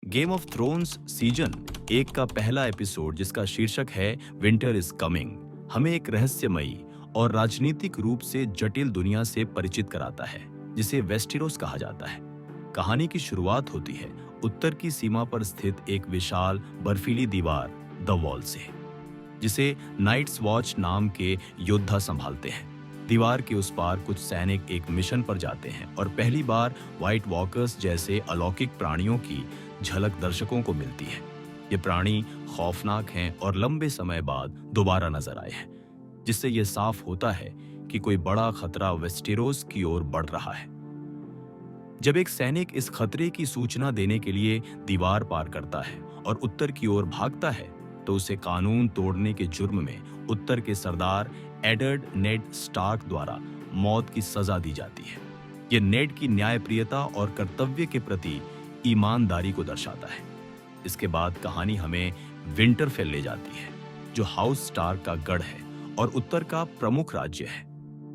Game of thrones season 1 का पहला episode, जिसका शीर्षक है विंटर इज कमिंग, हमें एक रहस्यमयी और राजनीतिक रूप से जटिल दुनिया से परिचित कराता है जिसे वेस्टेरोस कहा जाता है। कहानी की शुरुआत होती है उत्तर की सीमा पर स्थित एक विशाल बर्फीली दीवार द वॉल से, जिसे नाइट्स वॉच नाम के योद्धा संभालते हैं। दीवार के उस पार कुछ सैनिक एक मिशन पर जाते हैं और पहली बार व्हाइट वॉकर्स जैसे अलौकिक प्राणियों की झलक दर्शकों को मिलती है। ये प्राणी खौफनाक हैं और लंबे समय बाद दोबारा नजर आए हैं, जिससे यह साफ होता है कि कोई बड़ा खतरा वेस्टेरोस की ओर बढ़ रहा है। जब एक सैनिक इस खतरे की सूचना देने के लिए दीवार पार करता है और उत्तर की ओर भागता है, तो उसे कानून तोड़ने के जुर्म में उत्तर के सरदार एडर्ड नेड स्टार्क द्वारा मौत की सजा दी जाती है। यह नेड की न्यायप्रियता और कर्तव्य के प्रति ईमानदारी को दर्शाता है। इसके बाद कहानी हमें विंटरफेल ले जाती है, जो हाउस स्टार्क का गढ़ है और उत्तर का प्रमुख राज्य है।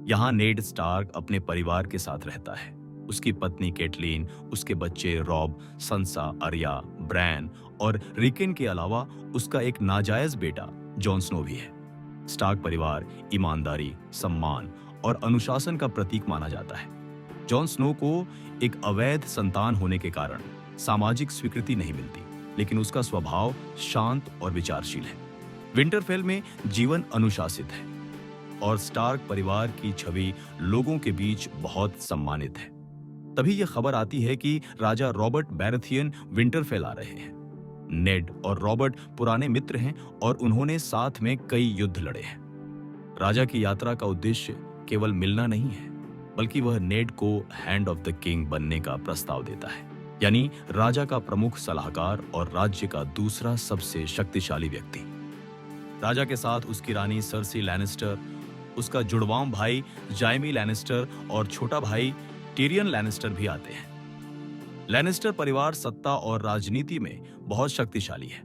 यहाँ नेड स्टार्क अपने परिवार के साथ रहता है। उसकी पत्नी कैटलीन, उसके बच्चे रॉब, संसा, आर्या, ब्रैन और रिकेन के अलावा उसका एक नाजायज बेटा जॉन स्नो भी है। स्टार्क परिवार ईमानदारी, सम्मान और अनुशासन का प्रतीक माना जाता है। जॉन स्नो को एक अवैध संतान होने के कारण सामाजिक स्वीकृति नहीं मिलती, लेकिन उसका स्वभाव शांत और विचारशील है। विंटरफेल में जीवन अनुशासित है और स्टार्क परिवार की छवि लोगों के बीच बहुत सम्मानित है। तभी यह खबर आती है कि राजा रॉबर्ट बैराथियन विंटरफेल आ रहे हैं। नेड और रॉबर्ट पुराने मित्र हैं और उन्होंने साथ में कई युद्ध लड़े हैं। राजा की यात्रा का उद्देश्य केवल मिलना नहीं है, बल्कि वह नेड को हैंड ऑफ द किंग बनने का प्रस्ताव देता है, यानी राजा का प्रमुख सलाहकार और राज्य का दूसरा सबसे शक्तिशाली व्यक्ति। राजा के साथ उसकी रानी सर्सी लैनिस्टर, उसका जुड़वां भाई जाइमी लैनिस्टर और छोटा भाई टिरियन लैनिस्टर भी आते हैं। लैनिस्टर परिवार सत्ता और राजनीति में बहुत शक्तिशाली है,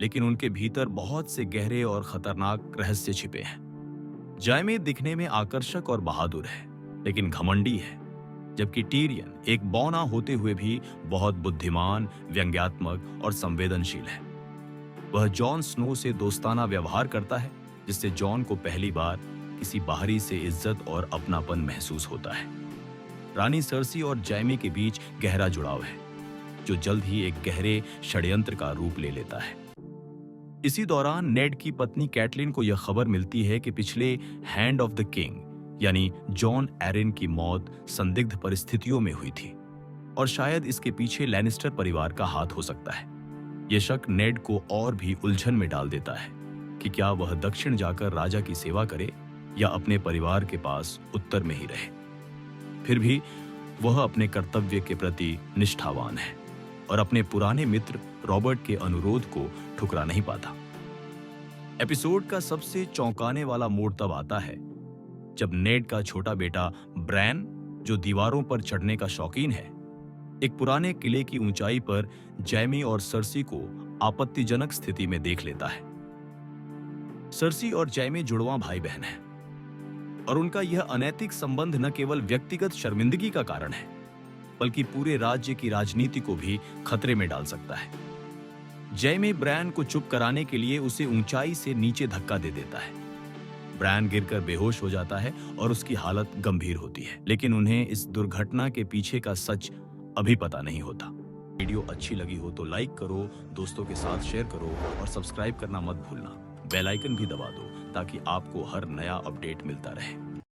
लेकिन उनके भीतर बहुत से गहरे और खतरनाक रहस्य छिपे हैं। जाइमी दिखने में आकर्षक और बहादुर है, लेकिन घमंडी है, जबकि टिरियन एक बौना होते हुए भी बहुत बुद्धिमान, व्यंग्यात्मक और संवेदनशील है। वह जॉन स्नो से दोस्ताना व्यवहार करता है, जिससे जॉन को पहली बार किसी बाहरी से इज्जत और अपनापन महसूस होता है। रानी सर्सी और जाइमी के बीच गहरा जुड़ाव है, जो जल्द ही एक गहरे षड्यंत्र का रूप ले लेता है। इसी दौरान नेड की पत्नी कैटलीन को यह खबर मिलती है कि पिछले हैंड ऑफ द किंग यानी जॉन एरिन की मौत संदिग्ध परिस्थितियों में हुई थी और शायद इसके पीछे लैनिस्टर परिवार का हाथ हो सकता है। यह शक नेड को और भी उलझन में डाल देता है कि क्या वह दक्षिण जाकर राजा की सेवा करे या अपने परिवार के पास उत्तर में ही रहे। फिर भी वह अपने कर्तव्य के प्रति निष्ठावान है और अपने पुराने मित्र रॉबर्ट के अनुरोध को ठुकरा नहीं पाता। एपिसोड का सबसे चौंकाने वाला मोड़ तब आता है जब नेड का छोटा बेटा ब्रैन, जो दीवारों पर चढ़ने का शौकीन है, एक पुराने किले की ऊंचाई पर जैमी और सर्सी को आपत्तिजनक स्थिति में देख लेता है। सर्सी और जैमी जुड़वां भाई बहन हैं और उनका यह अनैतिक संबंध न केवल व्यक्तिगत शर्मिंदगी का कारण है, बल्कि पूरे राज्य की राजनीति को भी खतरे में डाल सकता है। जैमी ब्रैन को चुप कराने के लिए उसे ऊंचाई से नीचे धक्का दे देता है। ब्रैन गिरकर बेहोश हो जाता है और उसकी हालत गंभीर होती है, लेकिन उन्हें इस दुर्घटना के पीछे का सच अभी पता नहीं होता। वीडियो अच्छी लगी हो तो लाइक करो, दोस्तों के साथ शेयर करो और सब्सक्राइब करना मत भूलना। बेल आइकन भी दबा दो ताकि आपको हर नया अपडेट मिलता रहे।